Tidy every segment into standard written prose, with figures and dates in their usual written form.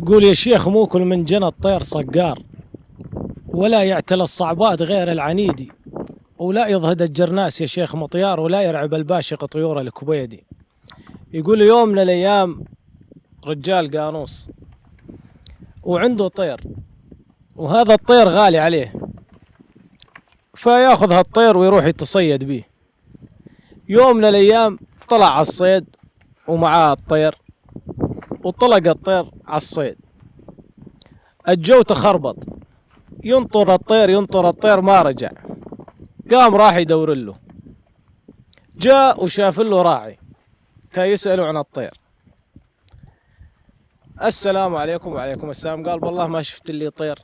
يقول يا شيخ مو كل من جنى الطير صقار، ولا يعتلى الصعبات غير العنيدي، ولا يضهد الجرناس يا شيخ مطيار، ولا يرعب الباشق طيور الكويدي. يقول يوم من الأيام رجال قانوس وعنده طير، وهذا الطير غالي عليه، فياخذ هالطير ويروح يتصيد به. يوم من الأيام طلع على الصيد ومعاه الطير، وطلق الطير على الصيد. الجو تخربط، ينطر الطير ينطر الطير ما رجع. قام راح يدور له، جاء وشاف له راعي يسأله عن الطير. السلام عليكم. وعليكم السلام. قال والله ما شفت لي طير.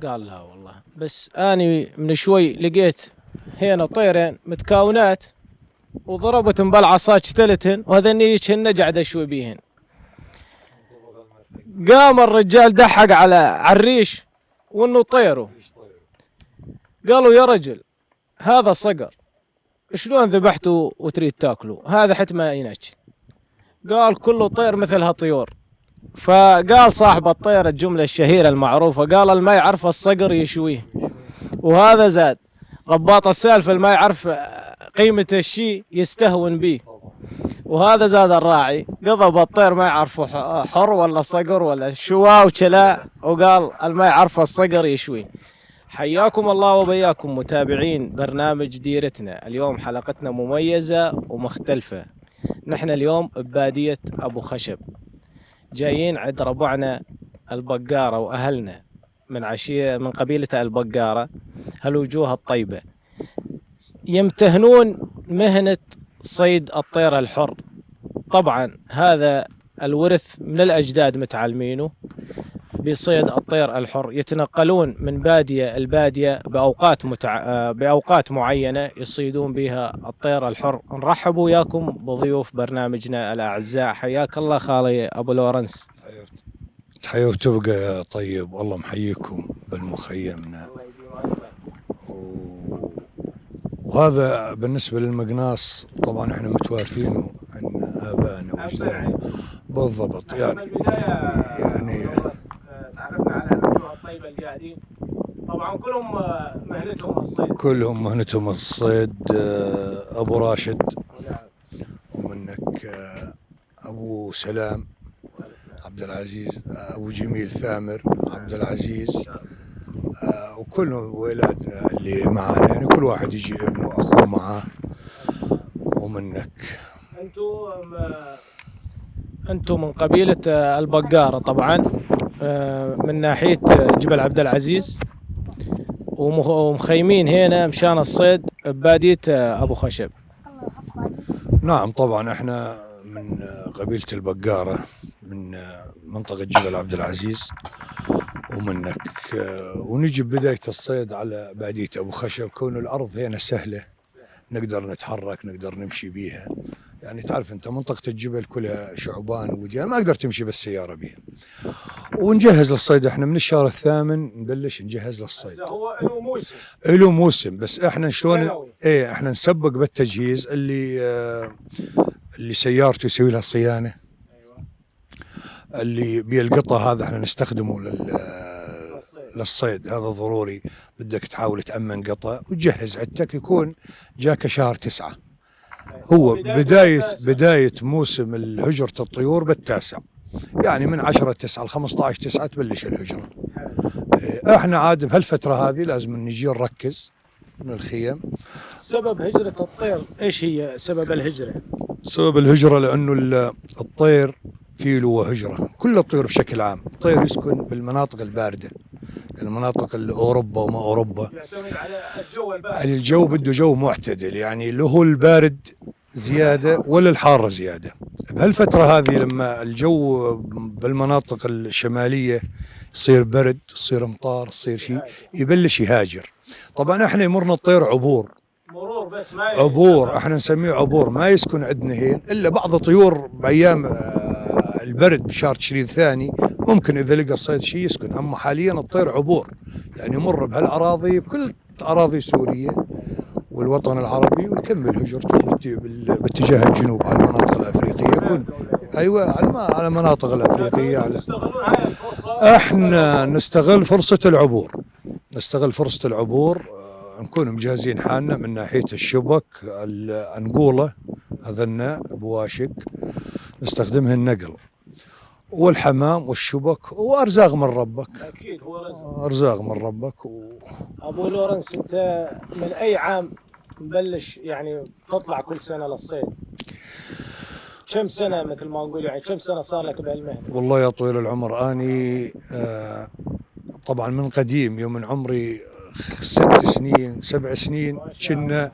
قال لا والله، بس اني من شوي لقيت هنا طيرين متكاونات وضربتهم بالعصا اجتلتهن، وهذنيشهن قاعد اشوي بيهن. قام الرجال دحق على الريش وانه طيره. قالوا يا رجل هذا صقر، شلون ذبحته وتريد تاكله؟ هذا حتى ما ينجي. قال كله طير مثلها طيور. فقال صاحب الطير الجملة الشهيرة المعروفة، قال الما يعرف الصقر يشويه. وهذا زاد رباط السالفة، الما يعرف قيمة الشيء يستهون به. وهذا زاد الراعي قضب الطير ما يعرفه حر ولا صقر ولا شواه وشلاء، وقال الما يعرف الصقر يشويه. حياكم الله وبياكم متابعين برنامج ديرتنا. اليوم حلقتنا مميزة ومختلفة. نحن اليوم ببادية أبو خشب، جايين عند ربعنا البقارة وأهلنا من عشية من قبيلة البقارة، هالوجوه الطيبة، يمتهنون مهنة صيد الطير الحر. طبعا هذا الورث من الأجداد متعلمينه بصيد الطير الحر، يتنقلون من بادية البادية بأوقات معينة يصيدون بها الطير الحر. نرحب وياكم بضيوف برنامجنا الأعزاء. حياك الله خالي أبو لورنس. تحية وتبقى يا طيب، والله محييكم بالمخيمنا. وهذا بالنسبة للمقناص طبعا احنا متوارثينه عن آبائنا وأجدادنا بالضبط. يعني تعرفنا على الوجوه الطيبة اللي قاعدين، طبعا كلهم مهنتهم الصيد. كلهم مهنتهم الصيد. أبو راشد، ومنك أبو سلام عبد العزيز، أبو جميل ثامر عبد العزيز، وكلهم ولادنا اللي معانا، يعني كل واحد يجي ابنه وأخوه معاه. ومنك أنتم من قبيلة البقارة طبعا، من ناحية جبل عبد العزيز، ومخيمين هنا مشان الصيد ببادية أبو خشب. نعم طبعا احنا من قبيلة البقارة من منطقة جبل عبد العزيز. ومنك ونجي بداية الصيد على بادية أبو خشب، كون الأرض هنا سهلة، نقدر نتحرك، نقدر نمشي بيها. يعني تعرف أنت منطقة الجبل كلها شعبان ووديان، ما أقدر تمشي بالسيارة بيها. ونجهز للصيد احنا من الشهر الثامن نبلش نجهز للصيد. هو له موسم بس احنا شلون احنا نسبق بالتجهيز اللي سيارته يسوي لها صيانة. اللي بالقطة هذا احنا نستخدمه للصيد، هذا ضروري. بدك تحاول تأمن قطة وتجهز عدتك، يكون جاك شهر 9. هو بداية موسم الهجرة الطيور بالتاسع، يعني من 10/9 ل15/9 تبلش الهجرة. احنا عاد بهالفترة هذه لازم نجي نركز من الخيم. سبب هجرة الطير ايش هي سبب الهجرة؟ سبب الهجرة لأنه الطير فيه له هجرة. كل الطيور بشكل عام، الطير يسكن بالمناطق الباردة، المناطق الأوروبا وما أوروبا. يعتمد على الجو البارد. الجو بده جو معتدل، يعني له البارد زيادة ولا الحارة زيادة. بهالفترة هذه لما الجو بالمناطق الشمالية يصير برد، يصير امطار، يصير شيء، يبلش يهاجر. طبعا احنا يمرنا الطير مرور بس ما عبور، احنا نسميه عبور، ما يسكن عندنا هين الا بعض الطيور بايام البرد بشهر تشرين ثاني ممكن اذا لقى الصيد شيء يسكن. اما حاليا الطير عبور، يعني يمر بهالاراضي بكل اراضي سوريا والوطن العربي، ويكمل هجرته باتجاه الجنوب على المناطق الافريقيه. يكون ايوه على المناطق الافريقيه احنا نستغل فرصه العبور. نكون مجهزين حالنا من ناحيه الشبك، الانقوله، اذنا بواشق نستخدمها النقل، والحمام والشبك، وارزاق من ربك. اكيد هو رزق. ارزاق من ربك. ابو لورنس، انت من اي عام مبلش يعني تطلع كل سنه للصيد؟ كم سنه مثل ما نقول، يعني كم سنه صار لك بهالمهنه؟ والله يا طويل العمر اني طبعا من قديم، يوم من عمري 6 سنين 7 سنين كنا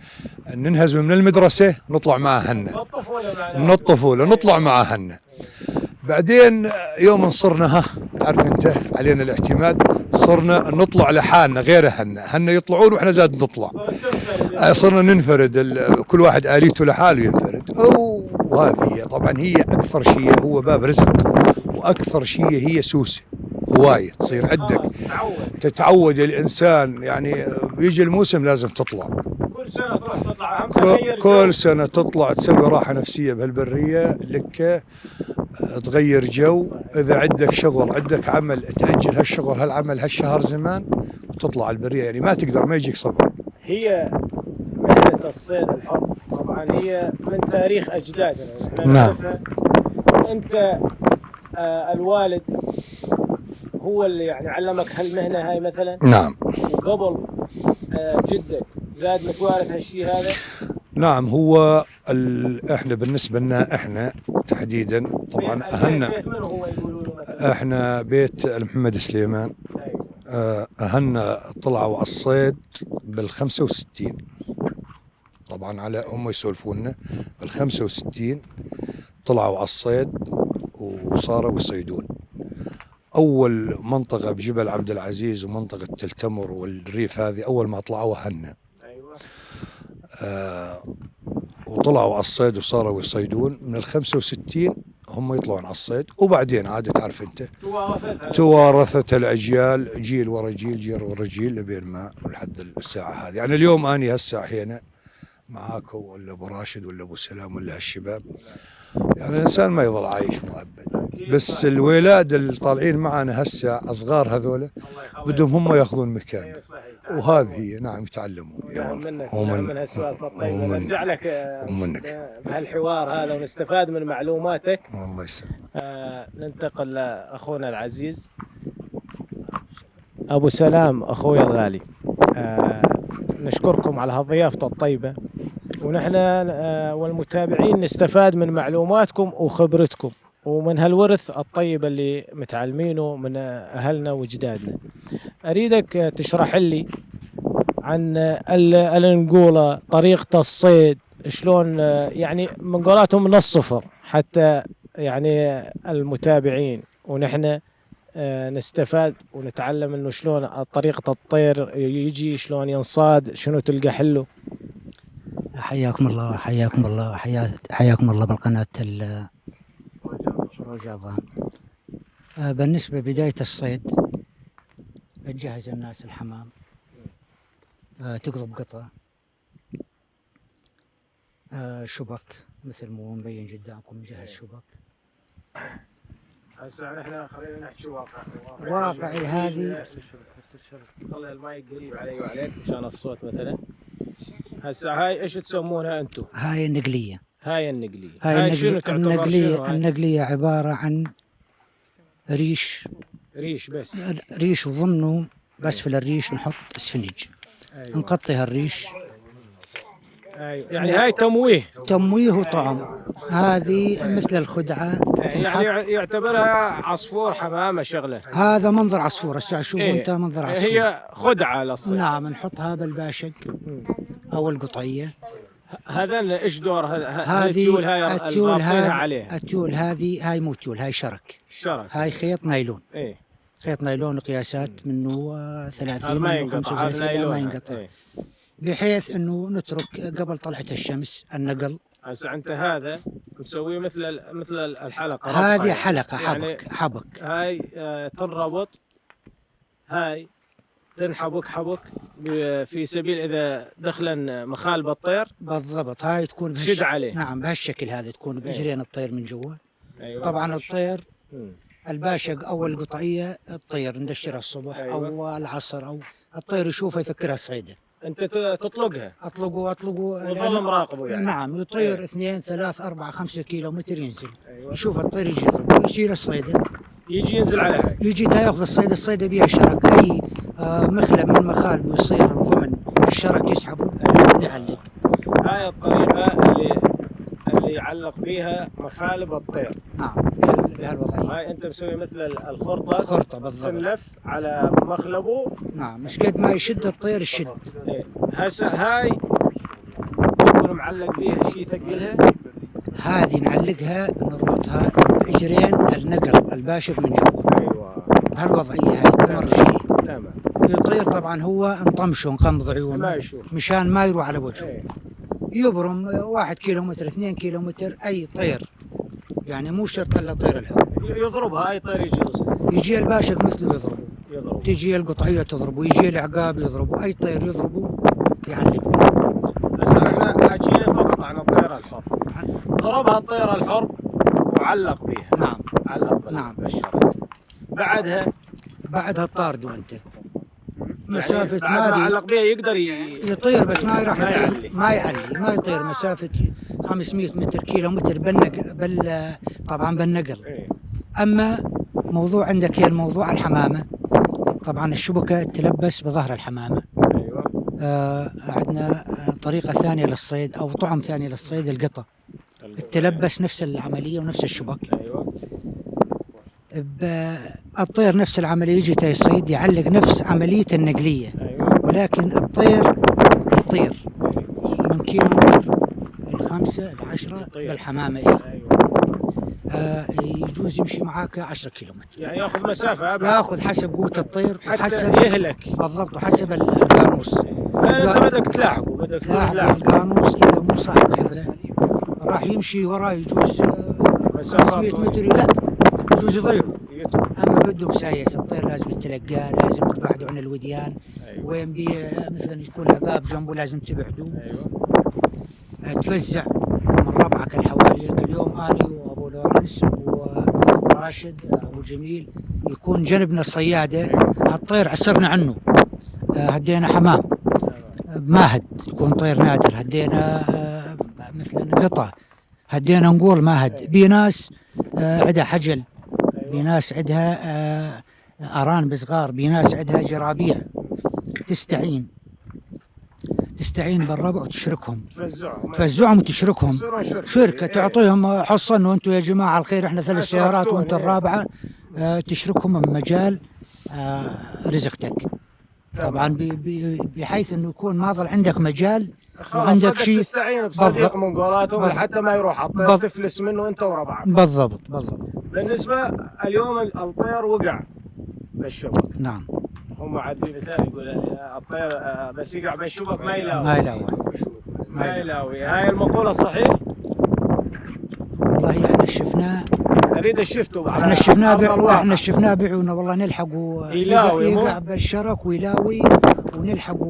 ننهز من المدرسه نطلع معهن من الطفوله نطلع معهن. بعدين يوم صرنا تعرف انت علينا الاعتماد، صرنا نطلع لحالنا غير هن يطلعون واحنا زاد نطلع، صرنا ننفرد، كل واحد آليته لحاله ينفرد. وهذه طبعا هي اكثر شيء هو باب رزق، واكثر شيء هي سوسه هوايه تصير عندك، تتعود الانسان، يعني بيجي الموسم لازم تطلع كل سنه تروح تطلع، كل سنه تطلع تسوي راحه نفسيه بهالبريه لك، تغير جو. اذا عندك شغل عندك عمل تاجل هالشغل هالعمل هالشهر زمان وتطلع البريه، يعني ما تقدر، ما يجيك صبر. هي مهنه الصيد الحر طبعا هي من تاريخ اجدادنا. نعم. انت الوالد هو اللي يعني علمك هالمهنه هاي مثلا؟ نعم. وقبل جدك زاد متوارث هالشيء هذا؟ نعم. هو احنا بالنسبه لنا احنا تحديدا طبعا اهلنا، بيت من هو يقولوا له مثلا؟ احنا بيت محمد سليمان. اهلنا طلعوا على الصيد بال65 طبعا، على هم يسولفونا بال65 طلعوا على الصيد وصاروا يصيدون. اول منطقه بجبل عبد العزيز ومنطقه تل تمر والريف هذه اول ما طلعوا اهلنا. ايوه. وطلعوا على الصيد وصاروا يصيدون من ال65 هم يطلعون على الصيد، وبعدين عاد تعرف انت توارثت الاجيال، جيل ورا جيل، جيل ورا جيل، لبين ما لحد الساعه هذه. يعني اليوم اني هالساعه هنا معاكم ولا ابو راشد ولا ابو سلام ولا هالشباب، يعني الانسان ما يظل عايش مؤبد، بس الولاد اللي طالعين معنا هسه صغار هذول بدهم هم ياخذون مكان، وهذه هي. نعم يتعلمون. من هالسوالف الطيبه. نرجع لك بهالحوار هذا ونستفاد من معلوماتك. الله يسلمك. ننتقل لاخونا العزيز ابو سلام، اخوي الغالي. نشكركم على هالضيافه الطيبه، ونحن والمتابعين نستفاد من معلوماتكم وخبرتكم ومن هالورث الطيب اللي متعلمينه من أهلنا وجدادنا. أريدك تشرح لي عن الانقولة، طريقة الصيد، شلون يعني من قولاتهم من الصفر، حتى يعني المتابعين ونحن نستفاد ونتعلم انه شلون طريقة الطير يجي، شلون ينصاد، شنو تلقى حله. حياكم الله، حياكم الله، حياكم الله بالقناة روجافان. بالنسبة بداية الصيد تجهز الناس الحمام، تقضب قطع، شبك مثل مو مبين قدامكم، نجهز شبك. هسه احنا خلينا نحكي واقعي. هذه خلي المايك قريب علي وعليك مشان الصوت مثلا. هسه هاي ايش تسمونها انتم؟ هاي النقلية. هاي النقلية. النقلية عبارة عن ريش بس، ريش وضمنه بأسفل الريش نحط اسفنج. أيوة. نقطي هالريش. أيوة. يعني هاي تمويه وطعم. هذه مثل الخدعة، يعني يعتبرها عصفور حمامة شغلة. هذا منظر عصفور. هسه شوف انت منظر عصفور. هي خدعة للصيد. نعم. نحطها بالباشق او القطعية. هذا ايش دور هذه التيول؟ هاي التيول عليها. التيول هاي مو تيول، هاي شرك. هاي خيط نايلون. خيط نايلون قياسات منه 30 منه 35 ما ينقطع. بحيث انه نترك قبل طلعة الشمس النقل. هسه انت هذا مسويه مثل الحلقة. هذه حلقة حبك. هاي تنربط، هاي تنحبك في سبيل اذا دخلا مخالب الطير. بالضبط. هاي تكون شد عليه. نعم بهالشكل هذا، تكون بإجرين الطير من جوا. أيوة. طبعا الطير مم. الباشق أو القطعية الطير ندشرها الصبح أيوة. أو العصر، أو الطير يشوفها يفكرها صيدة. أنت تطلقها أطلقه وظل مراقبه يعني. نعم، يطير أيه. 2 3 4 5 كيلو متر ينزل. أيوة. يشوف الطير يجي يضربه، يجي للصيدة، يجي ينزل على هاي، يجي دا ياخذ الصيدة بيها شرك، أي مخلب من مخالب يصير ضمن الشرك يسحبه يعلق. هاي الطريقة اللي يعلق بيها مخالب الطير. نعم، بهالوضعية. هاي أنت مسوي مثل الخرطة. خرطة بالضبط. تنلف على مخلبه. نعم، مش قد ما يشد الطير يشد. إيه. هسه هاي يكون معلق بيها شيء ثقلها. هذه نعلقها نربطها بإجرين النقر الباشر من جوا. أيوة. بهالوضعية هاي تمر شيء. تمام. يطير طبعا هو نطمشه نقمض عيونه ما يشوف مشان ما يروح على وجهه. إيه. يبرم 1 كيلومتر 2 كيلومتر أي طير، يعني مو شرط إلا طير الهواء. يضربها هاي طير يجي يجي الباشق مثله يضربه، يضرب. تجي القطعية تضربه، يجي العقاب يضربه، أي طير يضربه يعلق. هسه احنا حكينا فقط عن الطير الحر. ضربها الطير الحر وعلق بيها. نعم. علق نعم. بالشرك. بعدها الطارد وانت يعني مسافة بعد ما ما علق بيها يقدر يطير، بس ما راح ما يطير، ما يطير مسافة 500 متر كيلومتر طبعا بالنقل. إيه. أما موضوع عندك هي الموضوع الحمامة، طبعا الشبكة تلبس بظهر الحمامة. ايوه. عندنا طريقة ثانية للصيد أو طعم ثاني للصيد، القطة تلبس نفس العملية ونفس الشبك. ايوه. الطير نفس العملية، يجي يصيد يعلق نفس عملية النقلية. أيوة. ولكن الطير يطير من كيلومتر ل5 ل10 بالحمامة. أيوة. يجوز يمشي معاك 10 كيلومتر، يعني ياخذ مسافة ياخذ حسب قوة الطير حتى وحسب يهلك. بالضبط، وحسب القاموس. لا انت بدك تلاحقه، بدك تلاحقه. القاموس إذا مو صاحب خبرة راح يمشي وراه يجوز 500 متر، لا يجوز يضيعه. اما بده مسايس الطير لازم تتلقاه، لازم تبعده عن الوديان. أيوة. وين بيه مثلا يكون عقاب جنبه لازم تبعده. ايوه. تفزع من ربعك الحواليك. اليوم اني وابو لورنس وابو راشد ابو جميل يكون جنبنا الصياده. الطير عسرنا عنه، هدينا حمام ماهد يكون طير نادر، هدينا مثلا قطع، هدينا نقول ماهد. بناس عندها حجل، بناس عندها أران بصغار، بناس عندها جرابيع. تستعين بالربع وتشركهم، تفزعهم وتشركهم شركة، تعطيهم حصة انه انتم يا جماعة الخير احنا 3 سيارات وانت الرابعة، تشركهم من مجال رزقتك. طبعا بحيث انه يكون ما ظل عندك مجال وعندك شيء. تستعين بصديق من قولاتهم لحتى ما يروح الطير تفلس منه انت وربعك. بالضبط. بالنسبة اليوم الطير وقع بالشبك. نعم. هم عادين مثال يقول الطير بس يقع بالشبك ما يلاوي. هاي المقولة صحيح؟ والله احنا شفناه، اريد شفته. احنا شفناه بعيوننا والله. نلحقه يقع بالشرك ويلاوي ونلحقه.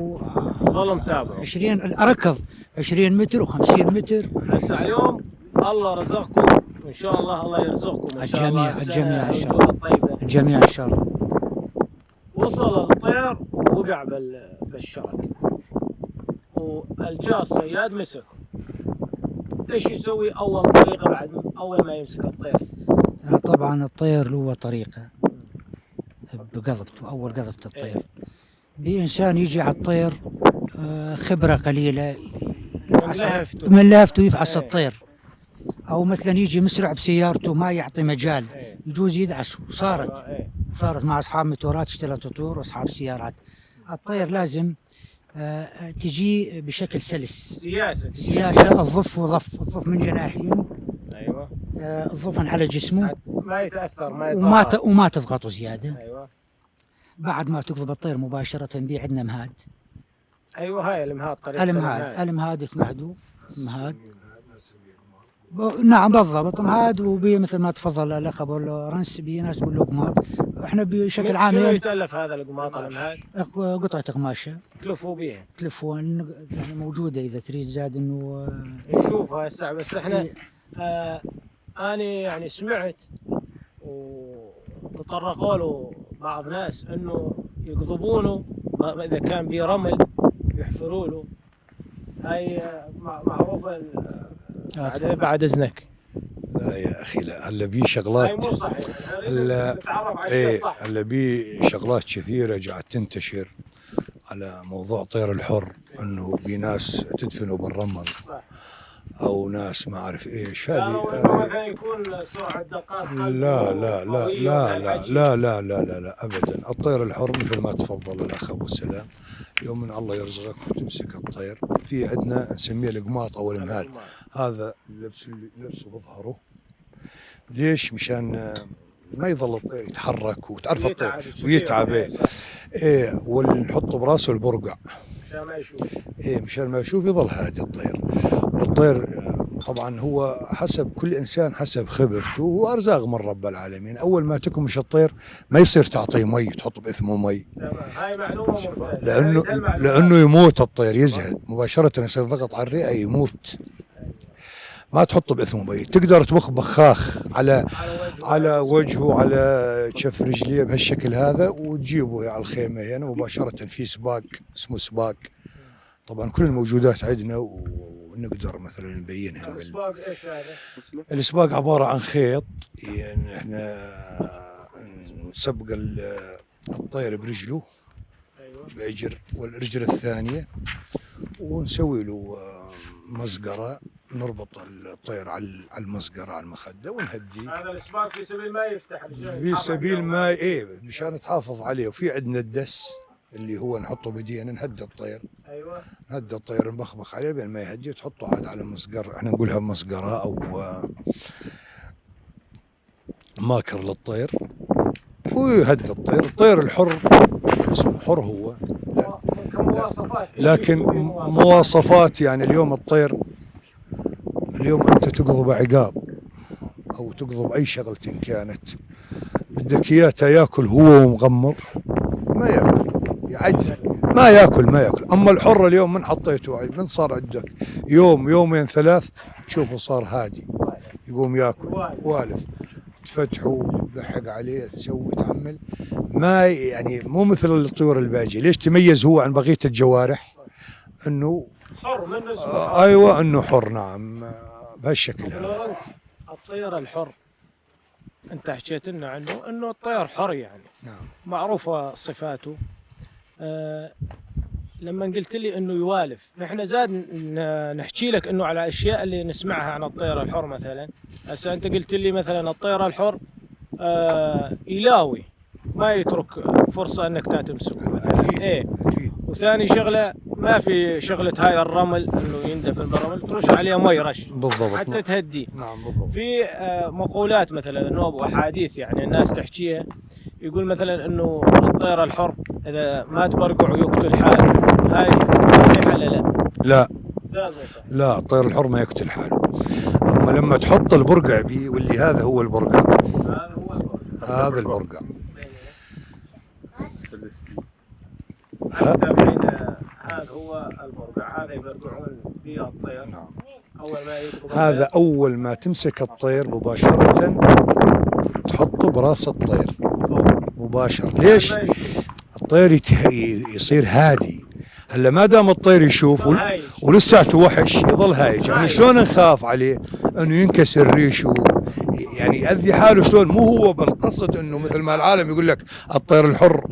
والله متابع 20 ركض 20 متر و50 متر. هسه اليوم الله رزقكم وان شاء الله يرزقكم ان شاء الله. الجميع ان شاء الله. الجميع ان شاء الله. وصل الطير ووقع بالشرك والجاء الصياد مسكه. ايش يسوي اول طريقه بعد اول ما يمسك الطير؟ طبعا الطير له طريقه بقضبته. اول قضبه الطير بإنسان يجي على الطير خبره قليله من لهفته يفحص الطير، او مثلا يجي مسرع بسيارته ما يعطي مجال، يجوز يدعس. صارت مع اصحاب موتورات اشترت طيور واصحاب سيارات. الطير لازم تجي بشكل سلس، سياسة الظف وظف من جناحينه. ايوه. الظفن على جسمه ما يتاثر وما تضغطه زياده. ايوه. بعد ما تقضب الطير مباشره بي عندنا مهاد. ايوه. هاي المهاد طريقه المهاد يتمهدوا مهاد. نعم بالضبط مهاد. وبي مثل ما تفضل الاخ ابو لورنس بي ناس يقول له قماط. احنا بشكل عام شنو يتالف هذا القماط المهاد؟ قطعه قماشه تلفوا بيها. يعني موجوده اذا تريد زاد انه نشوفها هسه. بس احنا أنا يعني سمعت وتطرقوا له بعض ناس إنه يقضبونه إذا كان بيه رمل يحفروا له. هاي معروفة بعد إذنك. لا يا اخي، لا، هلا بيه شغلات. هاي مو صحيح. هلا بيه شغلات كثيره قاعد تنتشر على موضوع طير الحر، انه بي ناس تدفنوا بالرمل صح. او ناس ما اعرف ايش هذه. مثلا يكون سرعه دقات لا لا لا لا لا لا لا لا لا لا ابدا. الطير الحر مثل ما تفضل الاخ ابو السلام، يوم من الله يرزقك وتمسك الطير، في عندنا نسميه القماط او المهاد، هذا لبسه بظهره. ليش؟ مشان ما يظل الطير يتحرك وتعرف الطير ويتعب. ايه ونحطه براسه البرقع مشان ما يشوف. ايه مشان ما يشوف، يظل هادي الطير. والطير طبعا هو حسب كل انسان حسب خبرته وارزاق من رب العالمين. اول ما تكمش الطير ما يصير تعطيه مي، تحط باثمه مي. تمام، هاي معلومه ممتازه. لانه يموت الطير، يزهد مباشره، يصير ضغط على الرئه يموت. ما تحطه باثمه مي. تقدر تبخ بخاخ على وجهه على كف رجليه بهالشكل هذا، وتجيبه على الخيمه هنا يعني مباشره. في سباق اسمه سباق، طبعا كل الموجودات عندنا ونقدر مثلا نبينها. السباق ايش هذا؟ السباق عباره عن خيط، يعني احنا نسبق الطير برجله، ايوه، باجر والرجل الثانيه، ونسوي له مسقره، نربط الطير على المسقره على المخده ونهديه. هذا السباق في سبيل ما يفتح، في سبيل ما ايه مشان تحافظ عليه. وفي عندنا الدس اللي هو نحطه بدينا نهدي الطير. ايوه، نهدي الطير نبخبخ عليه بين ما يهدي، تحطه عاد على مسقر، احنا نقولها مسقره او ماكر للطير، ويهدي الطير. الطير الحر اسمه حر هو، لكن مواصفات يعني اليوم الطير، اليوم انت تقضب عقاب او تقضب اي شغلة كانت، بدك اياه ياكل هو ومغمض، ما ياكل، يعجز، ما ياكل. اما الحر اليوم من حطيته، من صار عندك يوم يومين ثلاث تشوفه صار هادي، يقوم ياكل والف، تفتحه تلحق عليه تسوي تعمل. ما يعني مو مثل الطيور الباجية. ليش تميز هو عن بقية الجوارح؟ انه حر من ايوه انه حر، نعم، بهالشكل هذا. الطير الحر انت حكيت لنا عنه انه الطير حر، يعني نعم معروفه صفاته. لما قلت لي انه يوالف، نحن زاد نحكي لك انه على اشياء اللي نسمعها عن الطير الحر. مثلا هسه انت قلت لي مثلا الطير الحر يلاوي، ما يترك فرصه انك تمسكه مثلا. ايه، وثاني شغله ما في شغله هاي الرمل انه يندفن بالرمل، ترش عليه مي رش بالضبط حتى تهديه. نعم بالضبط. في مقولات مثلا انه واحاديث يعني الناس تحكيها، يقول مثلا انه الطير الحر اذا ما تبرقع ويقتل حاله، هاي صحيحه ولا لا؟ لا الطير الحر ما يقتل حاله. اما لما تحط البرقع بيه، واللي هذا هو البرقع، هذا البرقع. هذا هو البرقع، هذا يبرقعون به الطير. نعم. هذا اول ما تمسك الطير مباشره تحطه براس الطير مباشر. ليش؟ الطير يصير هادي. هلا ما دام الطير يشوف ولساته وحش يظل هايج، يعني شلون نخاف عليه انه ينكسر ريشه، يعني يأذي حاله. شلون؟ مو هو بالقصد انه مثل ما العالم يقول لك الطير الحر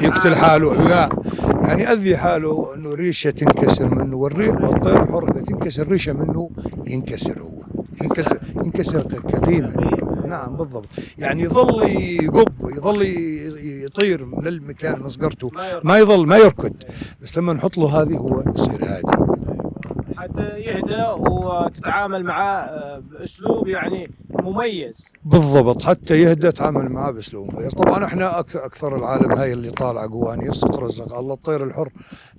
يقتل حاله، لا، يعني يأذي حاله انه ريشه تنكسر منه. والطير الحر اذا تنكسر ريشه منه ينكسر، هو ينكسر كثيما. نعم بالضبط، يعني يظل يقب، يظل يطير من المكان مسقرته، ما يظل ما يركض. بس لما نحط له هذه هو يصير هادي حتى يهدى وتتعامل معاه باسلوب يعني مميز. بالضبط، حتى يهدى تعامل معاه باسلوب مميز. طبعا احنا اكثر العالم هاي اللي طالع قوانيس ترزق الله. الطير الحر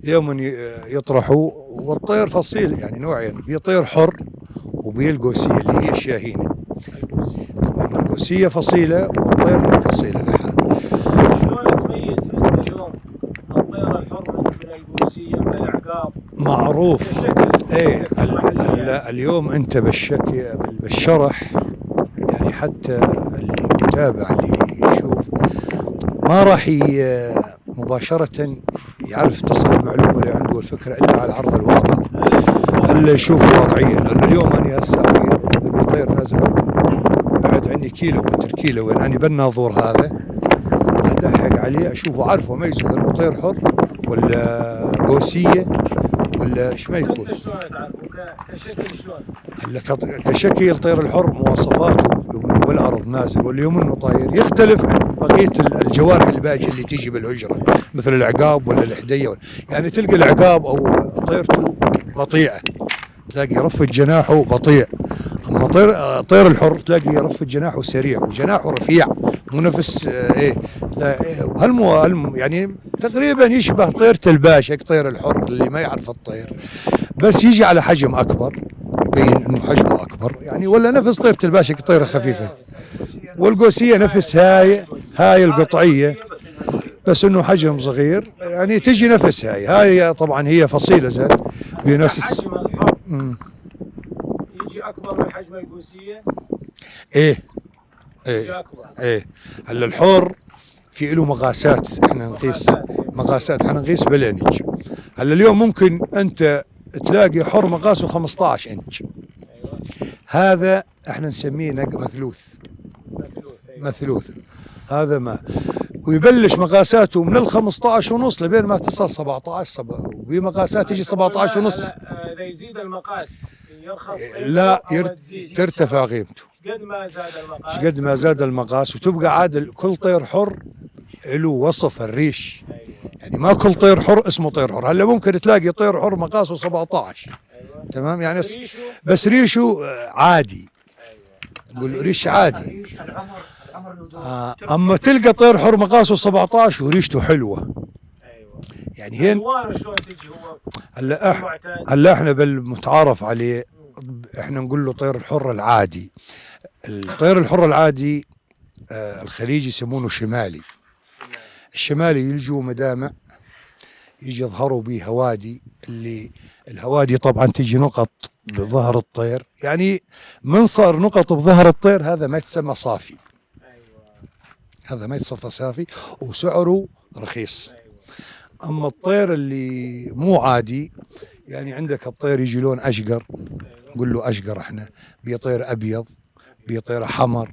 يوما يطرحوا، والطير فصيل يعني نوعين، في طير حر وبي القوسيه اللي هي الشاهينه. طبعا القوسيه فصيله والطير فصيله لحال. شلون تميز انت اليوم الطير الحر من القوسيه من العقاب؟ معروف. ايه هلا اليوم انت بالشرح، يعني حتى اللي بيتابع اللي يشوف ما راح مباشرة يعرف تصل المعلومة اللي عنده والفكرة إلا على عرض الواقع، إلا يشوف واقعيا. لأنه اليوم أنا هسه إذا بيطير نازل بعد عني كيلو وين أنا بالناظور هذا أدحق عليه أشوفه عارفه ميزه هل هو طير حر ولا قوسية ولا ايش ما يكون. كشكل شلون؟ هلا كشكل الطير الحر مواصفاته يوم انه بالارض نازل واليوم انه طاير يختلف عن بقيه الجوارح الباقيه اللي تيجي بالهجره مثل العقاب ولا الحديه يعني تلقى العقاب او طيرته بطيئه تلاقي رفة جناحه بطيء، اما طير الحر تلاقي رفة جناحه سريع وجناحه رفيع مو نفس يعني تقريبا يشبه طيرة الباشا طير الحر اللي ما يعرف الطير، بس يجي على حجم اكبر يبين انه حجمه اكبر يعني، ولا نفس طيرة الباشا طيرة خفيفة، والقوسية نفس هاي القطعية بس انه حجم صغير يعني تجي نفس هاي طبعا هي فصيلة ذات في ناس حجم الحر يجي اكبر من حجم القوسية. ايه هلا الحر في له مقاسات، احنا نقيس مقاسات، احنا نقيس بالانج. هلا اليوم ممكن انت تلاقي حر مقاسه 15 انش، هذا احنا نسميه مثلوث هذا ما، ويبلش مقاساته من ال 15 ونص لبين ما تصل 17 وبمقاسات تجي 17 ونص. اذا يزيد المقاس يرخص لا ترتفع قيمته قد ما زاد المقاس وتبقى عاد كل طير حر له وصف الريش. يعني ما كل طير حر اسمه طير حر. هلا ممكن تلاقي طير حر مقاسه 17 تمام يعني بس ريشه عادي، نقول ريش عادي. اما تلقى طير حر مقاسه 17 وريشته حلوه. يعني هين هلا احنا بالمتعارف عليه احنا نقول له طير الحر العادي. الطير الحر العادي الخليجي يسمونه شمالي. الشمالي يلجوا مدامع يجي يظهروا به هوادي، اللي الهوادي طبعا تجي نقط بظهر الطير، يعني من صار نقط بظهر الطير هذا ما يتسمى صافي. هذا ما يتصفى صافي وسعره رخيص. اما الطير اللي مو عادي يعني عندك الطير يجي لون اشقر، نقول له اشقر احنا، بيطير ابيض، بيطير حمر،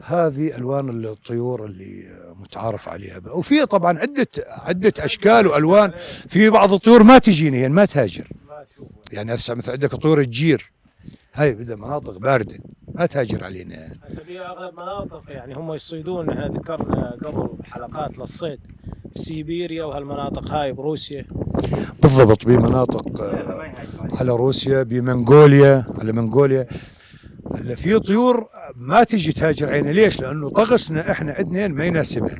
هذه الوان الطيور اللي متعارف عليها. وفي طبعا عده اشكال والوان. في بعض الطيور ما تجيني يعني ما تهاجر، يعني هسه مثل عندك طيور الجير هاي بدها مناطق بارده ما تهاجر علينا. هسه في اغلب مناطق يعني هم يصيدون، احنا ذكرنا قبل حلقات للصيد بسيبيريا وهالمناطق هاي بروسيا بالضبط، بمناطق على روسيا بمنغوليا على منغوليا. هلا في طيور ما تجي تهاجر عينها، ليش؟ لانه طقسنا احنا عندنا ما يناسبها.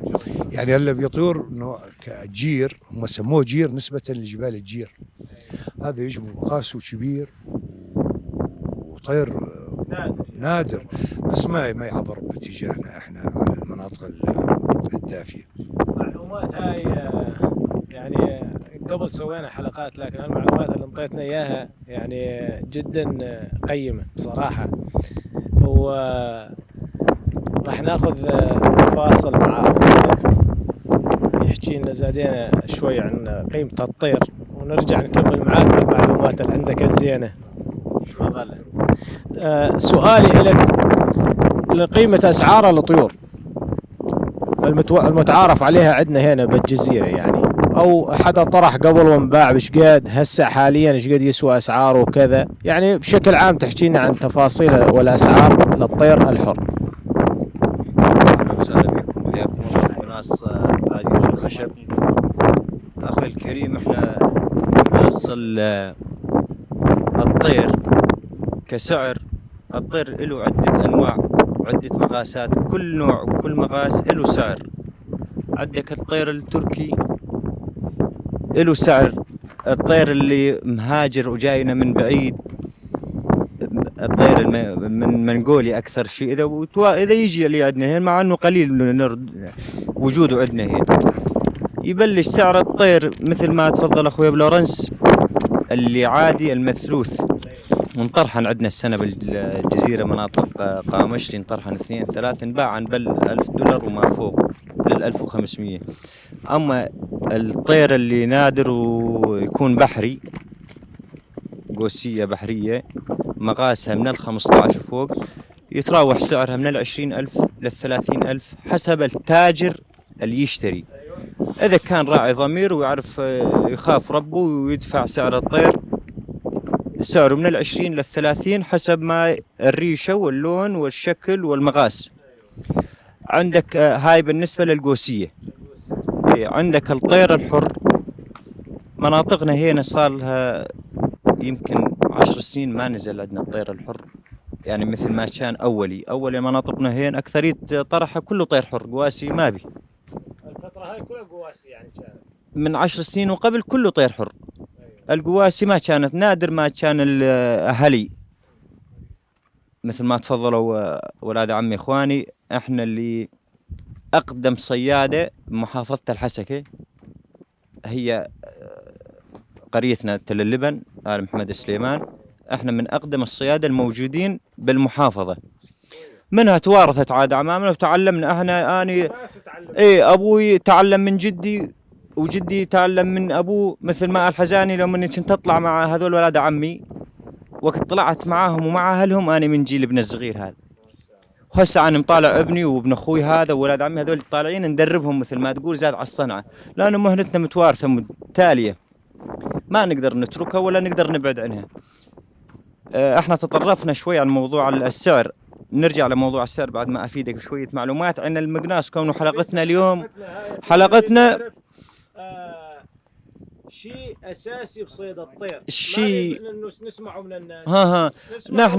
يعني هلا بيطير نوع كجير، هم سموه جير نسبة لجبال الجير، هذا يجي مقاسه كبير وطير نادر بس ما يعبر باتجاهنا احنا على المناطق الدافية. المعلومات هاي يعني قبل سوينا حلقات، لكن المعلومات اللي انطيتنا اياها يعني جدا قيمة بصراحة. وراح ناخذ فاصل مع اخونا يحكي لنا زادينا شوي عن قيمة الطير، ونرجع نكمل معاك بالمعلومات اللي عندك الزينة. تفضل. سؤالي لك، لقيمة اسعار الطيور المتعارف عليها عندنا هنا بالجزيرة، يعني او حدا طرح قبل وانباع بشقد، هسه حاليا شقد يسوى اسعاره وكذا، يعني بشكل عام تحكي لنا عن تفاصيل والاسعار للطير الحر. اهلا وسهلا بكم، حياكم الله ناس هذه الخشب. اخي الكريم، احنا نوصل الطير كسعر. الطير له عدة انواع وعدة مقاسات، كل نوع وكل مقاس له سعر. عندك الطير التركي له سعر، الطير اللي مهاجر وجاينا من بعيد، الطير من منغوليا اكثر شيء، اذا يجي اللي عندنا هنا، مع انه قليل وجوده عندنا هنا، يبلش سعر الطير مثل ما تفضل اخوي بلورنس اللي عادي المثلوث ونطرحن عندنا السنة بالجزيرة مناطق قامشلي نطرحن 2 3 نباع عن بل $1000 وما فوق لل1500. أما الطير اللي نادر ويكون بحري قوسية بحرية مقاسها من 15 فوق يتراوح سعرها من 20,000 لل30,000 حسب التاجر اللي يشتري. إذا كان راعي ضمير ويعرف يخاف ربه ويدفع سعر الطير سعره من 20 لل30 حسب ما الريشة واللون والشكل والمقاس. عندك هاي بالنسبة للقوسية. عندك الطير الحر مناطقنا هنا صار لها يمكن 10 سنين ما نزل عندنا الطير الحر، يعني مثل ما كان أولي مناطقنا هنا أكثرية طرحها كله طير حر، قواسي ما بي. الفترة هاي كلها قواسي يعني كانت من 10 سنين وقبل كله طير حر. القواسي ما كانت، نادر ما كان الأهلي مثل ما تفضلوا ولاد عمي إخواني. إحنا اللي أقدم صيادة بمحافظة الحسكة هي قريتنا تل اللبن آل محمد سليمان. إحنا من أقدم الصيادة الموجودين بالمحافظة، منها توارثت عاد عمامنا وتعلمنا إحنا. أبوي تعلم من جدي وجدي تعلم من أبوه، مثل ما الحزاني لو مني كنت أطلع مع هذول ولاد عمي وقت طلعت معاهم ومع أهلهم أنا من جيل ابن الصغير هذا. وهسه أنا مطالع ابني وابن أخوي هذا وولاد عمي هذول طالعين ندربهم مثل ما تقول زاد على الصنعة، لأن مهنتنا متوارثة متالية ما نقدر نتركها ولا نقدر نبعد عنها. احنا تطرفنا شوي عن موضوع السعر، نرجع لموضوع السعر بعد ما أفيدك بشوية معلومات عن المقناص. كونه حلقتنا اليوم حلقتنا شيء اساسي بصيد الطير، شيء نسمعه من الناس، نحن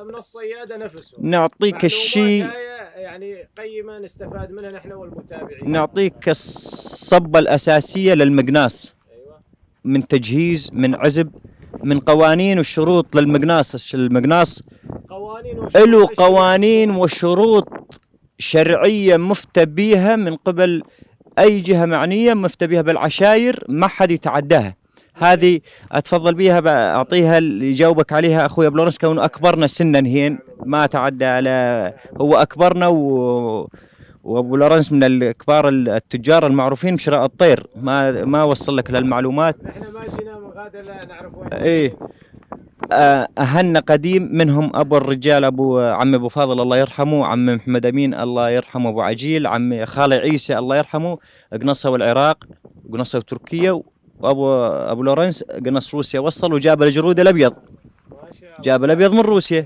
من الصيادة نفسهم، نعطيك الشيء يعني قيمة نستفاد منها نحن والمتابعين. نعطيك الصبة الأساسية للمقناص. أيوة. من تجهيز، من عزب، من قوانين وشروط للمقناص. المقناص له قوانين وشروط شرعية مفتى بيها من قبل أي جهة معنية، مفتى بها بالعشاير ما حد يتعداها. هذه أتفضل بيها أعطيها اللي يجاوبك عليها أخوي أبو لورنس، كونه أكبرنا سنا هين ما تعدى على، هو أكبرنا وأبو لورنس من الكبار التجار المعروفين بشراء الطير. ما وصل لك للمعلومات. احنا ما جينا من غادة لا نعرف وين. إيه أهلنا قديم منهم أبو الرجال أبو عم أبو فاضل الله يرحمه، عم محمد أمين الله يرحمه، أبو عجيل، عم خالي عيسى الله يرحمه، قنصوا العراق قنصوا تركيا، وأبو لورنس قنص روسيا وصل وجاب الجرود الأبيض، جاب الأبيض من روسيا.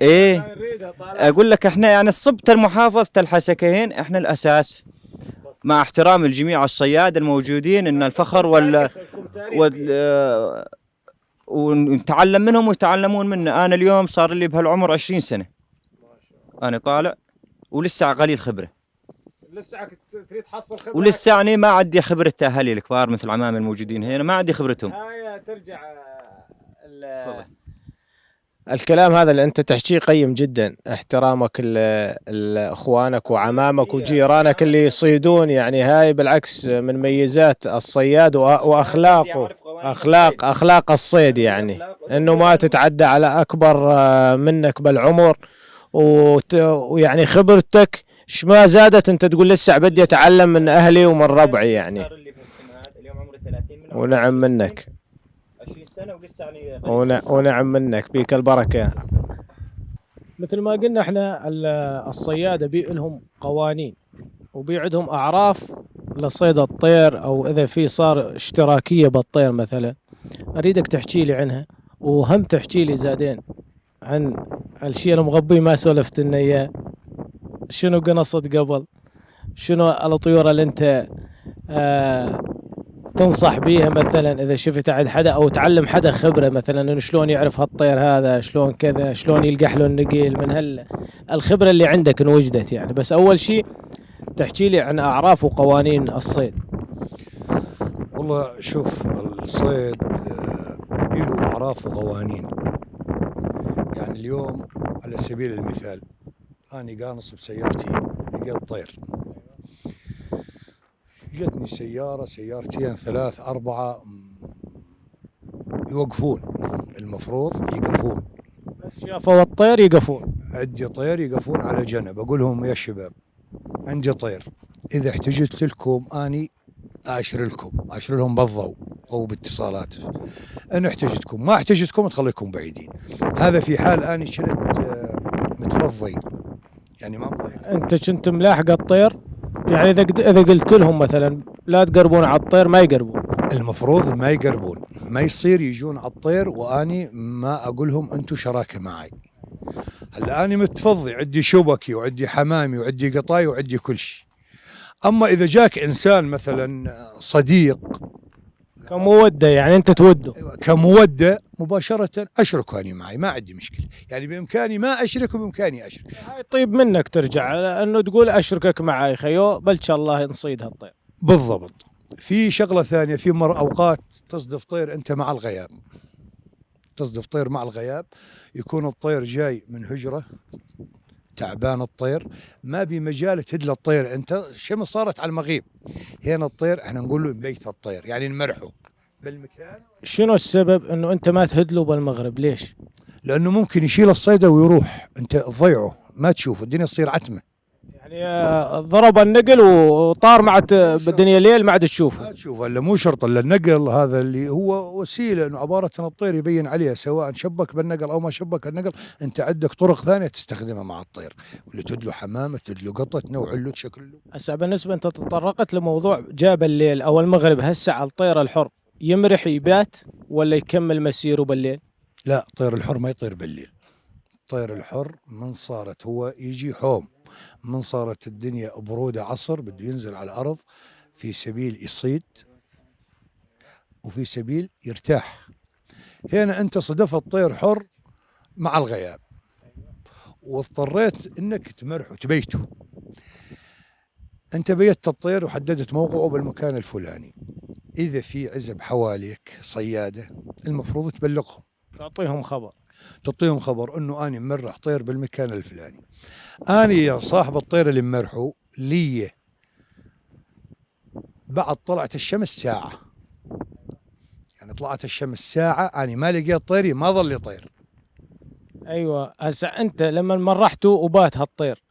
إيه أقول لك إحنا يعني الصبت المحافظة الحسكة هين إحنا الأساس، مع احترام الجميع الصياد الموجودين إن الفخر ونتعلم منهم ويتعلمون منا. أنا اليوم صار لي بهالعمر 20 سنة أنا طالع ولسه قليل خبرة، لسه تريد تحصل خبرة، ولسه يعني ما عندي خبرة أهلي الكبار مثل عمامي الموجودين هنا، ما عندي خبرتهم. هاي ترجع الكلام هذا اللي أنت تحكيه قيم جدا، احترامك لإخوانك وعمامك وجيرانك اللي يصيدون، يعني هاي بالعكس من ميزات الصياد وأخلاقه، أخلاق الصيد، يعني إنه ما تتعدى على أكبر منك بالعمر، ويعني خبرتك ما زادت، أنت تقول لسه بدي أتعلم من أهلي ومن ربعي يعني. ونعم منك 20 سنة ولسه يعني ونعم منك، بيك البركة. مثل ما قلنا احنا الصيادة بيئلهم قوانين وبيعدهم أعراف لصيد الطير، أو إذا في صار اشتراكية بالطير مثلا أريدك تحكي لي عنها، وهم تحكي لي زادين عن الشيء المغبي ما سولفت لنا إياه. شنو قنصت قبل؟ شنو الطيور اللي أنت تنصح بيها مثلا إذا شفت عند حدا أو تعلم حدا خبرة مثلا إنه شلون يعرف هالطير هذا، شلون كذا، شلون يلقح له النقيل من الخبرة اللي عندك إن وجدت يعني. بس أول شيء تحكي لي عن أعراف وقوانين الصيد. والله شوف الصيد له أعراف وقوانين. يعني اليوم على سبيل المثال أنا قانص بسيارتي لقيت طير، جتني سيارتين 3 4 يوقفون المفروض يقفون. بس شافوا الطير يقفون. عندي طير يقفون على جنب، اقول لهم يا شباب عندي طير، اذا احتجت لكم اني اشر لهم بالضوء او باتصالات، ان احتجتكم، ما احتجتكم تخليكم بعيدين. هذا في حال اني كنت متفضي، يعني ما مضيع. انت كنت ملاحق الطير، يعني اذا قلت لهم مثلا لا تقربون على الطير ما يقربون. المفروض ما يقربون، ما يصير يجون على الطير واني ما اقول لهم انتم شراكه معي. هلا اني متفضي، عندي شبكي وعندي حمامي وعندي قطاي وعندي كل شيء. اما اذا جاك انسان مثلا صديق كمودة، يعني انت توده. كمودة مباشرة اشركه اني معي، ما عندي مشكلة، يعني بامكاني ما اشرك وبامكاني اشرك. هاي طيب منك ترجع انه تقول اشركك معي خيو، بل شاء الله نصيد هالطير. بالضبط. في شغلة ثانية، في اوقات تصدف طير انت مع الغياب، تصدف طير مع الغياب، يكون الطير جاي من هجرة تعبان، الطير ما بمجال تهد الطير، انت الشمس صارت على المغيب، هنا الطير احنا نقول له مبيت الطير، يعني نمرحه بالمكان. شنو السبب انه انت ما تهدله بالمغرب؟ ليش؟ لانه ممكن يشيل الصيده ويروح، انت تضيعه ما تشوف، الدنيا تصير عتمه. يعني ضرب النقل وطار مع بالدنيا ليل ما عاد تشوفه. ما تشوف الا مو شرط الا النقل، هذا اللي هو وسيله انه عباره عن الطير يبين عليها، سواء شبك بالنقل او ما شبك النقل، انت عندك طرق ثانيه تستخدمها مع الطير، واللي تدلو حمامه، تدلو قطه، تنوع له تشكل له. هسه بالنسبه انت تطرقت لموضوع جاب الليل او المغرب، هسه على الطير الحر يمرح يبات ولا يكمل مسيره بالليل؟ لا، الطير الحر ما يطير بالليل. الطير الحر من صارت هو يجي حوم، من صارت الدنيا برودة عصر بده ينزل على الأرض في سبيل يصيد وفي سبيل يرتاح. هنا أنت صدفت طير حر مع الغياب واضطريت أنك تمرحه تبيته. أنت بيت الطير وحددت موقعه بالمكان الفلاني، إذا في عزب حواليك صيادة المفروض تبلغهم، تعطيهم خبر انه اني ممرح طير بالمكان الفلاني. اني يا صاحب الطير اللي ممرحه لي بعد طلعت الشمس ساعة، يعني طلعت الشمس ساعة اني ما لقيت طيري، ما ظل لي طير. ايوه. هسه انت لما مرحته وبات هالطير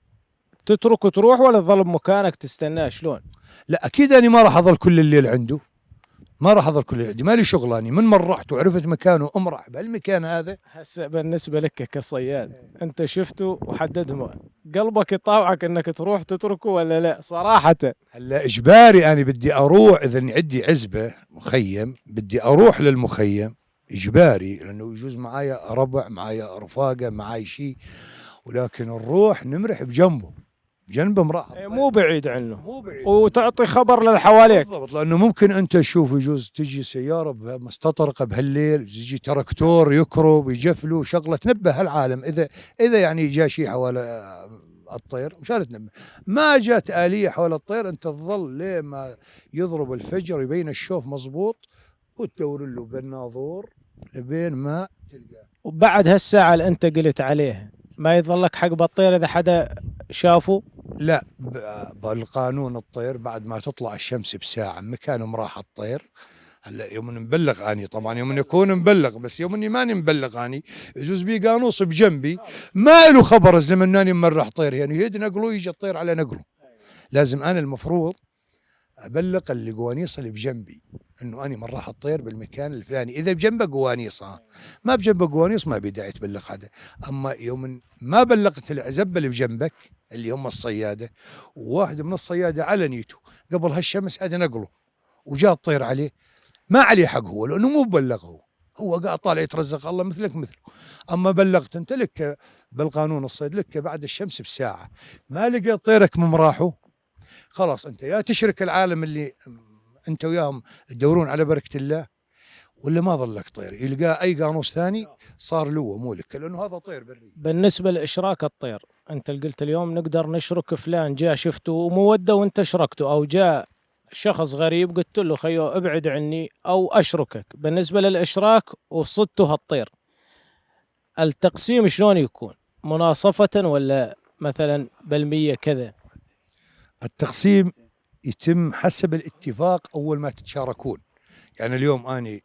تتركه تروح ولا تظل بمكانك تستناه؟ شلون؟ لا اكيد اني ما راح اظل كل الليل عنده، ما راح اظل كل الليل عنده، مالي شغلاني، من مرحت وعرفت مكانه امرح بهالمكان هذا. هسه بالنسبه لك كصياد انت شفته وحدد قلبك يطاوعك انك تروح تتركه ولا لا صراحه؟ هلا اجباري انا بدي اروح، اذا عندي عزبه مخيم بدي اروح للمخيم اجباري، لانه يجوز معايا ربع، معايا رفاقه، معاي شيء، ولكن نروح نمرح بجنبه مراح، مو بعيد عنه، مو بعيد، وتعطي خبر للحواليك. بالضبط. لانه ممكن انت تشوف يجوز تجي سياره مستطرقه بهالليل، يجي تركتور يكرب يجفلوا شغله، تنبه العالم اذا يعني جاء شيء حوالي الطير مشان تنبه. ما جات آلية حول الطير، انت تظل ليه ما يضرب الفجر يبين الشوف مضبوط، وتدور له بالناظور لبين ما تلقاه. وبعد هالساعه اللي انت قلت عليها ما يظلك حق بالطير اذا حدا شافه؟ لا، بالقانون الطير بعد ما تطلع الشمس بساعة مكان مراح الطير. هلا يوم نبلغ اني، طبعا يوم نكون مبلغ، بس يوم اني ماني مبلغ اني يجوز بي قانوص بجنبي ما له خبر زلمه انني مرح طير، يعني يد نقله يجي الطير على نقله. لازم انا المفروض ابلغ اللي قوانيص اللي بجنبي انه اني مرح الطير بالمكان الفلاني، اذا بجنبه قوانيص، ما بجنبه قوانيص ما بداعي تبلغ حدا. اما يوم ما بلغت العزبه اللي بجنبك اللي هم الصياده، وواحد من الصياده على نيته قبل هالشمس هذا نقله وجاء الطير عليه، ما عليه حق هو، لانه مو بلغه، هو قاعد طالع يترزق الله مثلك مثله. اما بلغت انت لك بالقانون الصيد لك بعد الشمس بساعه، ما لقيت طيرك ممراحه، خلاص انت يا تشرك العالم اللي انت وياهم تدورون على بركه الله، ولا ما ظلك طير، يلقى اي قانوس ثاني صار له مو لك، لانه هذا طير بري. بالنسبه لاشراك الطير، انت اللي قلت اليوم نقدر نشرك فلان، جاء شفته وموده وانت شركته، او جاء شخص غريب قلت له خيو ابعد عني او اشركك. بالنسبه للاشراك وصدته هالطير، التقسيم شلون يكون؟ مناصفه ولا مثلا بالمية كذا؟ التقسيم يتم حسب الاتفاق اول ما تتشاركون. يعني اليوم اني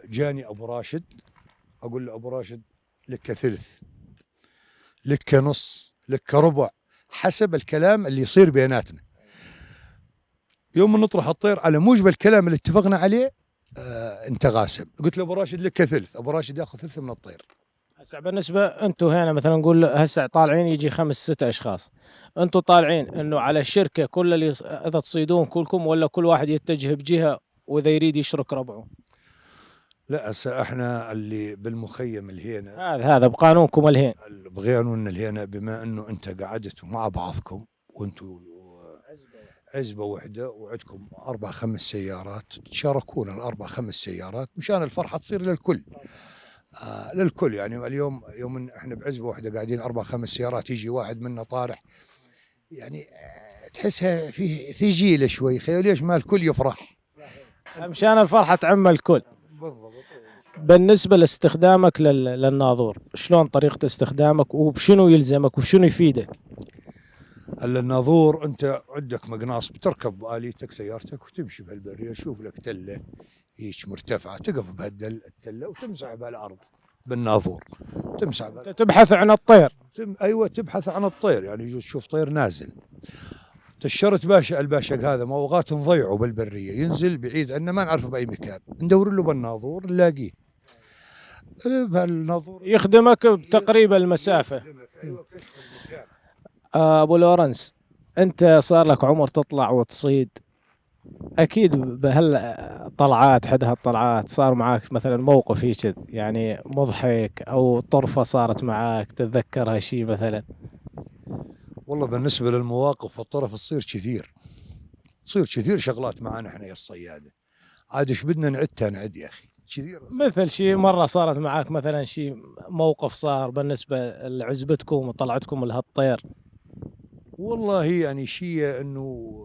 جاني ابو راشد، اقول له ابو راشد لك ثلث، لك نص، لك ربع، حسب الكلام اللي يصير بيناتنا. يوم نطرح الطير على موجب الكلام اللي اتفقنا عليه انت غاسب. قلت له ابو راشد لك ثلث، ابو راشد ياخذ ثلث من الطير. هسه بالنسبة انتم هنا مثلا نقول هسه طالعين يجي 5 6 اشخاص، انتم طالعين انه على الشركة كل اللي اذا تصيدون كلكم، ولا كل واحد يتجه بجهة واذا يريد يشرك ربعه؟ لا هسه احنا اللي بالمخيم الهينة، هذا بقانونكم الهين، بقانون الهينة، بما انه انت قعدتوا مع بعضكم وانتم عزبة وحدة وعندكم 4 5 سيارات، تشاركون ال4 5 سيارات مشان الفرحة تصير للكل. للكل يعني. اليوم يوم احنا بعزبة وحدة قاعدين 4 5 سيارات، يجي واحد منا طارح، يعني تحسها فيه ثقيلة شوي. خير ليش ما الكل يفرح؟ مشان الفرحة تعم الكل. بالضبط. بالنسبة لاستخدامك للناظور، شلون طريقة استخدامك وبشنو يلزمك وبشنو يفيدك؟ الناظور انت عندك مقناص، بتركب آليتك سيارتك وتمشي بهالبرية، شوف لك تلة هيك مرتفعة، تقف بهالتلة وتمسح بهالأرض بالناظور، تمسح تبحث عن الطير. ايوه تبحث عن الطير، يعني يجوز تشوف طير نازل. تشرت باشا، الباشا هذا اوقات نضيعه بالبرية، ينزل بعيد عنا ما نعرفه بأي مكان، ندور له بالناظور نلاقيه. بهالناظور يخدمك بتقريب المسافة. ابو لورنس، انت صار لك عمر تطلع وتصيد، اكيد بهالطلعات حد هالطلعات صار معك مثلا موقف هيك يعني مضحك او طرفة صارت معك تتذكرها شيء مثلا؟ والله بالنسبة للمواقف والطرف تصير كثير شغلات معنا احنا يا الصيادة، عاد ايش بدنا نعدها نعد يا اخي كثير. مثل شيء مرة صارت معك مثلا شيء موقف صار بالنسبة لعزبتكم وطلعتكم لهالطير؟ والله يعني شيء انه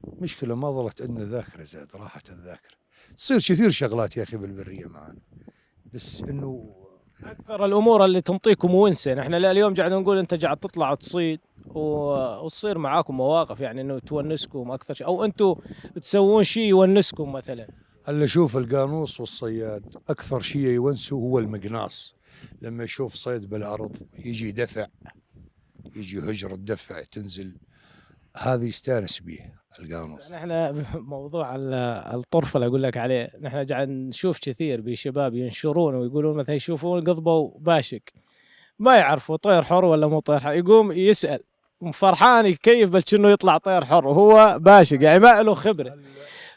مشكلة ما ظلت عندنا ذاكرة، زاد راحت الذاكرة. تصير كثير شغلات يا اخي بالبرية معنا، بس انه اكثر الامور اللي تنطيكم ونسه. احنا اليوم قاعد نقول انت قاعد تطلع تصيد وتصير معاكم مواقف يعني انه تونسكم اكثر شيء، او انتم تسوون شيء يونسكم مثلا. هلا شوف، القانوص والصياد اكثر شيء يونسه هو المقناص، لما يشوف صيد بالارض يجي يدفع، يجي هجرة تدفع تنزل، هذا يستانس به القانوص. نحن موضوع الطرف اللي اقول لك عليه، نحن قاعد نشوف كثير بشباب ينشرون ويقولون مثلا يشوفون قضبوا باشك ما يعرفوا طير حر ولا مو طير حر، يقوم يسأل فرحان يكيف بل انه يطلع طير حر وهو باشق يعني ما له خبره.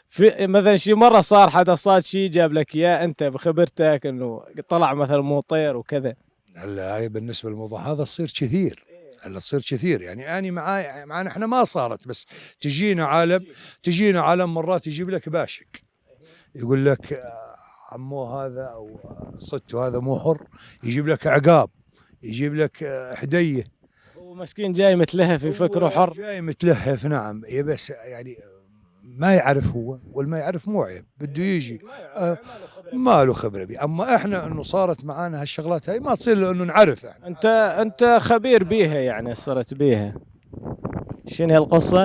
في مثلا شي مره صار حدا صاد شي جاب لك اياه انت بخبرتك انه طلع مثلا مو طير وكذا؟ هلا هاي بالنسبه للموضوع هذا تصير كثير، هلا تصير كثير يعني. اني معانا احنا ما صارت، بس تجينا عالم مرات يجيب لك باشق يقول لك عمو هذا او صدته هذا مو حر، يجيب لك عقاب، يجيب لك حديه، هو مسكين جاي متلهف يفكره حر، جاي متلهف. نعم بس يعني ما يعرف هو، والما يعرف مو عيب، بده يجي ما له خبره بي. اما احنا انه صارت معانا هالشغلات هاي ما تصير لانه نعرف احنا. انت خبير بيها يعني، صرت بيها. شنو هالقصه؟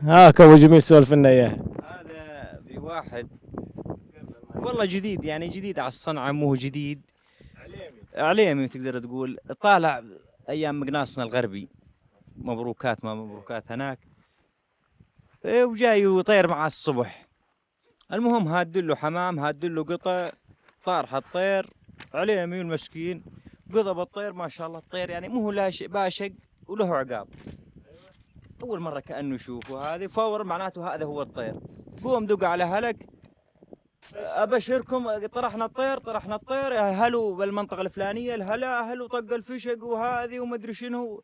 هاك ابو جميل سولف لنا اياها. هذا بواحد والله جديد، يعني جديد على الصنعه، مو جديد عليمي تقدر تقول. طالع ايام مقناصنا الغربي، مبروكات ما مبروكات هناك، وجاي وطير معه الصبح. المهم هادله حمام، هادله قطع، طارح الطير عليمي المسكين قضب الطير ما شاء الله. الطير يعني مو باشق وله عقاب، اول مره كانه يشوفه هذه فور، معناته هذا هو الطير. قوم دق على هلك، ابشركم طرحنا الطير هلو بالمنطقه الفلانيه، الهلا هلو طق الفشق وهذه ومدري شنو،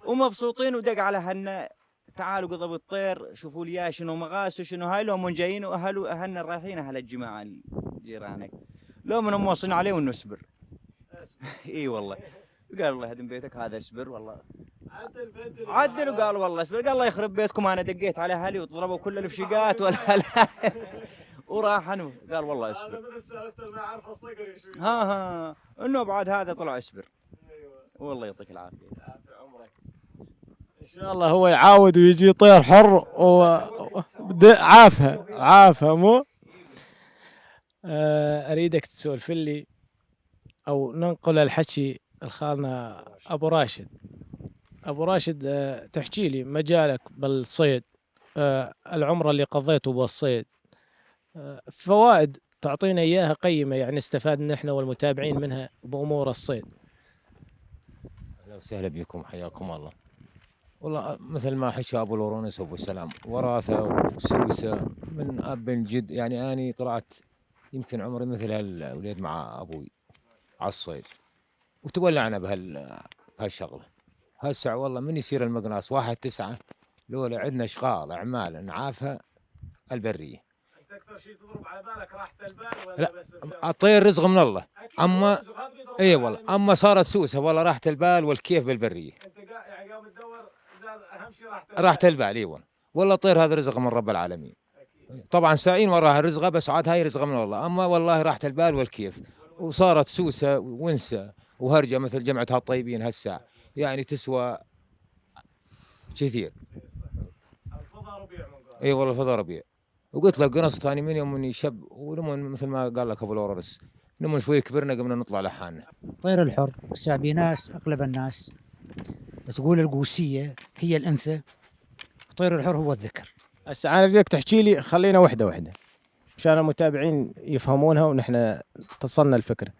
ومبسوطين. ودق على هن تعالوا قضبوا الطير، شوفوا لي شنو مغاس وشنو هاي، لو من جايين واهلوا هن رايحين اهل الجماعه جيرانك، لو من موصين عليه ونصبر. اي والله قال الله يهدم بيتك هذا اصبر والله عدل، وقال والله اصبر، قال الله يخرب بيتكم انا دقيت على اهلي وضربوا كل الفشقات ولا وراح انو قال والله اصبر. ها انه بعد هذا طلع اصبر. والله يعطيك العافيه. ان شاء الله هو يعاود ويجي طير حر عافها مو أريدك تسولف لي أو ننقل الحكي لخالنا أبو راشد. أبو راشد، تحكي لي مجالك بالصيد، العمر اللي قضيته بالصيد، فوائد تعطينا إياها قيمة، يعني استفاد نحن والمتابعين منها بأمور الصيد. اهلا وسهلا بكم، حياكم الله. والله مثل ما حكى ابو لورونس وابو سلام، وراثه وسوسه من اب جد. يعني اني طلعت يمكن عمري مثل هالولاد مع ابوي على الصيد، وتولعنا بهالشغله. هسه والله من يصير المقناص 1/9 لولا عندنا اشغال اعمال نعافها البريه. انت اكثر شيء تضرب على بالك راحة البال ولا لا، بس الطير رزق من الله. اما اي والله، اما صارت سوسه والله راحه البال والكيف بالبريه. انت يعني قام تدور زاد اهم شيء راحه البال. اي والله الطير هذا رزق من رب العالمين. طبعا ساعين وراها رزقه، بس عاد هاي رزقه من الله. اما والله راحه البال والكيف. وصارت سوسه ونسه وهرجه مثل جمعه هالطيبين هالساعه، يعني تسوى كثير. الفضاء ربيع من قال. اي والله الفضاء ربيع. وقلت له قنص ثاني من يوم اني شب، ولمن مثل ما قال لك ابو لورنس، لمن شوي كبرنا قمنا نطلع لحالنا. الطير الحر السعبي ناس اغلب الناس تقول القوسيه هي الانثى، الطير الحر هو الذكر. هسه انا اريدك تحكي لي، خلينا وحده عشان المتابعين يفهمونها ونحن تصلنا الفكره.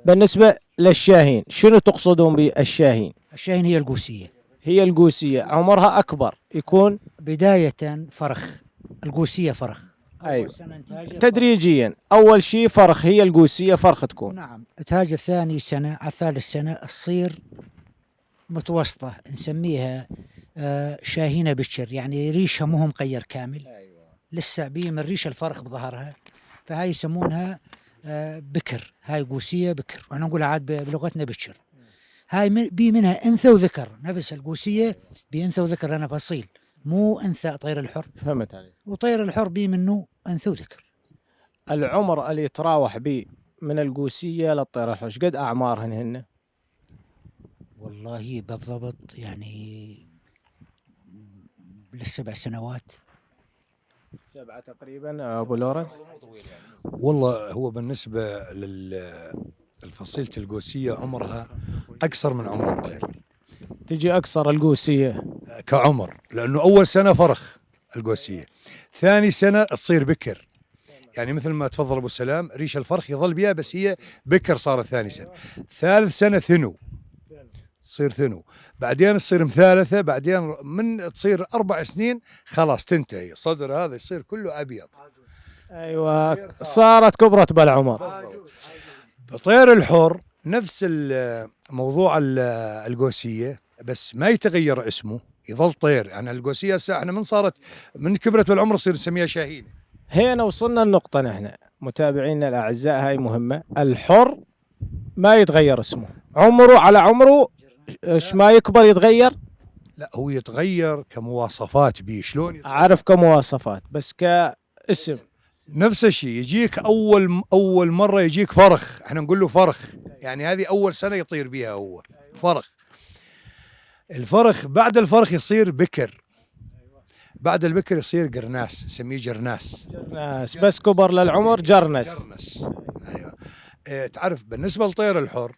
بالنسبه للشاهين، شنو تقصدون بالشاهين؟ الشاهين هي القوسيه. هي القوسيه عمرها اكبر يكون بدايه فرخ، القوسيه فرخ. أيوة. سنة انتاجها تدريجيا اول شيء فرخ، هي القوسيه فرخ تكون. نعم، تهاجر ثاني سنه على ثالث سنه تصير متوسطه، نسميها شاهينه بكر، يعني ريشها مو مقير كامل. ايوه. لسه بي من ريش الفرخ بظهرها، فهاي يسمونها بكر. هاي قوسيه بكر، وانا نقولها عاد بلغتنا بكر. هاي بي منها انثى وذكر، نفس القوسيه بانثى وذكر، لنا فصيل مو انثى طير الحر. فهمت عليك. وطير الحر بي منه انثى وذكر. العمر اللي يتراوح به من القوسيه للطير الحر، ايش قد اعمارهن هن؟ والله بالضبط يعني ل7 سنوات. 7 تقريبا ابو لورنس. والله هو بالنسبة للفصيلة القوسية عمرها أكثر من عمر الطير تجي اقصر القوسيه كعمر، لأنه أول سنة فرخ القوسية، ثاني سنة تصير بكر. يعني مثل ما تفضل أبو سلام، ريش الفرخ يظل بها بس هي بكر صارت ثاني سنة. ثالث سنة ثنو، تصير ثنو، بعدين تصير مثالثة، بعدين من تصير 4 سنين خلاص تنتهي، صدر هذا يصير كله أبيض. ايوه، صارت كبرت بالعمر. بطير الحر نفس موضوع القوسية، بس ما يتغير اسمه، يظل طير. يعني القوسية هسه احنا من صارت من كبرت بالعمر نصير نسميها شاهين. هنا وصلنا النقطة، نحن متابعينا الأعزاء، هاي مهمة. الحر ما يتغير اسمه، عمره على عمره، ايش ما يكبر يتغير. لا، هو يتغير كمواصفات بيه. شلون؟ أعرف كمواصفات، بس كاسم نفس الشيء يجيك أول مرة يجيك فرخ، احنا نقول له فرخ، يعني هذه أول سنة يطير بيها هو فرخ. الفرخ بعد الفرخ يصير بكر، بعد البكر يصير قرناس، نسميه جرناس. جرناس، بس كبر للعمر جرنس. ايوه. تعرف بالنسبة لطير الحر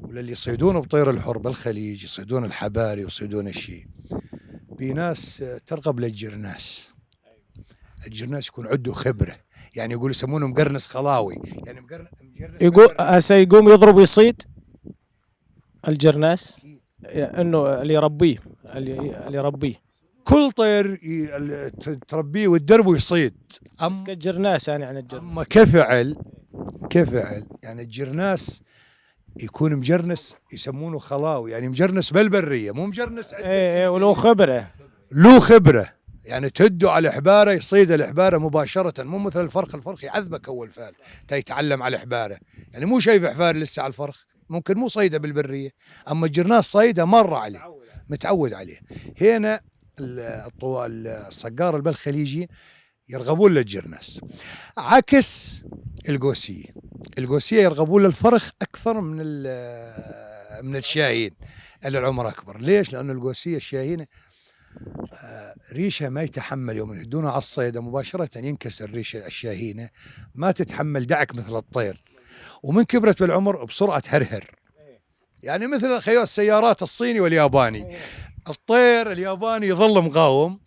وللي يصيدون بطير الحر بالخليج، يصيدون الحباري ويصيدون الشيء، بناس ترغب للجرناس. الجرناس يكون عنده خبرة، يعني يقول يسمونه مقرنس خلاوي، يعني مقرنس يقول هسه يقوم يضرب يصيد الجرناس، انه اللي يربيه كل طير تربيه وتدربه يصيد. بس كالجرناس يعني عن الجرناس. اما كفعل يعني الجرناس يكون مجرنس، يسمونه خلاوي، يعني مجرنس بالبرية، مو مجرنس. ايه ولو خبرة، له خبرة، يعني تهده على الحبارة يصيد الحبارة مباشرة، مو مثل الفرخ يعذبك أول فال تيتعلم على الحبارة، يعني مو شايف حفار لسه على الفرخ، ممكن مو صيده بالبرية، أما الجرناس صيده مرة عليه، متعود عليه. هنا الصقار بالخليجي يرغبون للجرناس، عكس القوسية يرغبون للفرخ أكثر من الشاهين اللي العمر أكبر. ليش؟ لأن القوسية الشاهينة ريشه ما يتحمل يوم يهدونه على الصيد مباشره ينكسر ريشه الشاهينه، ما تتحمل دعك مثل الطير، ومن كبرت بالعمر بسرعه تهرهر. يعني مثل خيو السيارات الصيني والياباني، الطير الياباني يظل مقاوم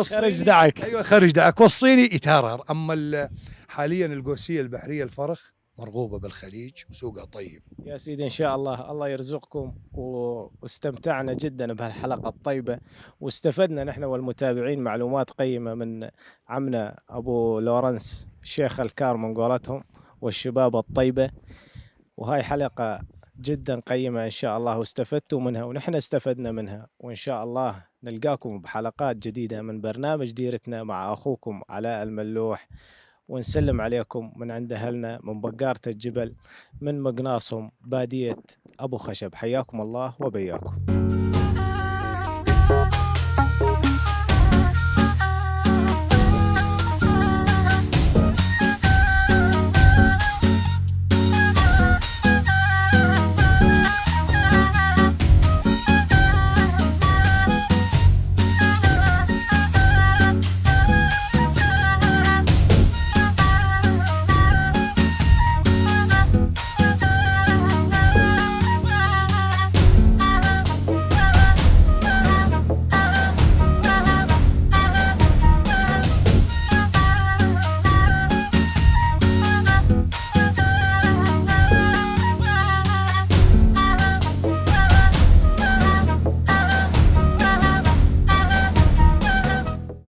خرج دعك. ايوه خرج دعك، والصيني يتهرهر. اما حاليا القوسيه البحريه الفرخ مرغوبه بالخليج وسوقها طيب. يا سيدي ان شاء الله يرزقكم، واستمتعنا جدا بهالحلقه الطيبه، واستفدنا نحن والمتابعين معلومات قيمه من عمنا ابو لورنس شيخ الكار من قولتهم والشباب الطيبه. وهاي حلقه جدا قيمه ان شاء الله، واستفدتوا منها ونحن استفدنا منها، وان شاء الله نلقاكم بحلقات جديده من برنامج ديرتنا مع اخوكم علاء الملوح. ونسلم عليكم من عند أهلنا من بقارة الجبل من مقناصهم بادية أبو خشب. حياكم الله وبياكم.